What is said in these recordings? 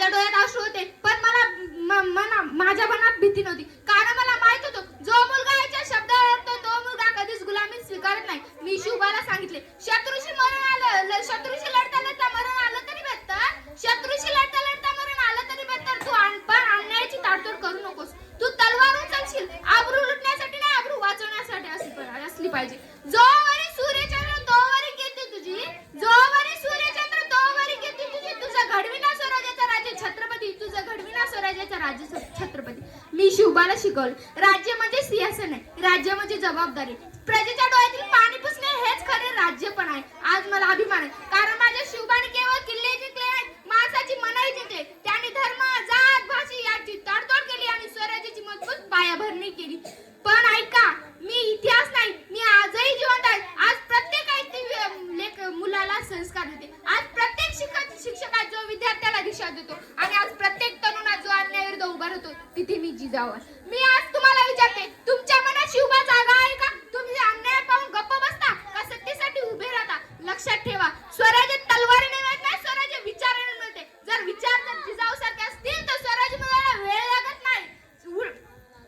माझ्या डोळ्यात अश्रू होते, पण माझ्या मनात भीती नव्हती, कारण मला माहित होतं जो मुलगा याच्या शब्दावर लढतो तो मुलगा कधीच गुलामी स्वीकारत नाही. मी शिवबाला सांगितले, शत्रूशी लढता लढता मरण आलं तरी बेहतर, शत्रूशी लढता लढता मरण आलं तरी बेहतर. तू पण अन्यायाची ताडतोड करू नकोस. तू तलवार उचलशील आबरू लुटण्यासाठी नाही, आबरू वाचवण्यासाठी असली पाहिजे. जोवरी सूर्यचंद्र तोवरी कीर्ती तुझी, जोवरी सूर्यचंद्र तोवरी कीर्ती तुझी. तुझं घडविना स्वराज्याचा राज्य छत्रपती, तुझं घडविना स्वराज्याचा राज्य छत्रपती. मी शिवबाला शिकवलं, राज्य म्हणजे सिंहासन आहे, राज्य म्हणजे जबाबदारी. प्रजेच्या डोळ्यातील पाणी पुसणे हेच खरे राज्य पण आहे. आज मला अभिमान आहे, कारण माझ्या शिवबाने केवळ किल्ले जिंकले नाही, माणसाची मनही जिंकले. त्यांनी धर्म, जात, भाषा याची तडतोड केली आणि स्वराज्याची मजबूत पायाभरणी केली. पण ऐका, मी इतिहास नाही, मी आजही जिवंत आहे. आज प्रत्येक मुलाला संस्कार देते, आज प्रत्येक शिक्षकात जो विद्यार्थ्याला दिशा देतो, आणि आज प्रत्येक तरुणा जो अन्यायाविरुद्ध उभा राहतो, तिथे मी जिजाऊ. मी आज तुम्हाला विचारते, तुमच्या मनात शिवबा जागा आहे का? तुम्ही अन्याय पाहून गप्प बसता का सत्तेसाठी उभे राहता? लक्षात ठेवा, स्वराज्य तलवारीने मिळत नाही, स्वराज्य विचाराने मिळते. जर जिजाऊ सारखे असतील तर स्वराज्य मिळायला वेळ लागत नाही.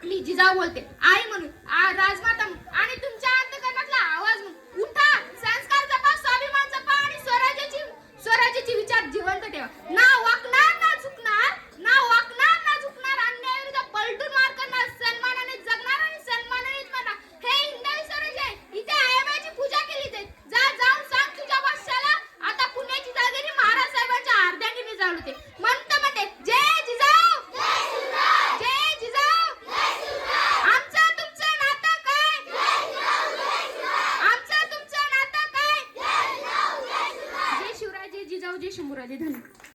मी जिजाऊ बोलते, आई म्हणून, राजमाता म्हणून, आणि तुमच्या अंतःकरणातला आवाज म्हणून. उठा, संस्कार जपा, स्वाभिमान जपा आणि स्वराज्याची विचार जिवंत ठेवा. ना वाकणार ना झुकणार, ना वाकणार ना झुकणार, अन्यायाविरुद्ध पलटून वार करणार, सन्मानाने जगणार आणि सन्मानानेच मरणार. हे हिंदवी स्वराज्य आहे, इथे आईबाईची पूजा केली जाईल. जाऊन सांग तुझ्या वंशाला, आता पुण्याची जागेरी महाराज साहेबांच्या अर्ध्यांगिनी जाळू दे. म्हणते जय जिजाऊ, जय जिजाऊ. आमचं तुमचं नातं काय? आमचं तुमचं नातं काय? जय शिवराय, जय जिजाऊ, जय शंभूराजे. धन्यवाद.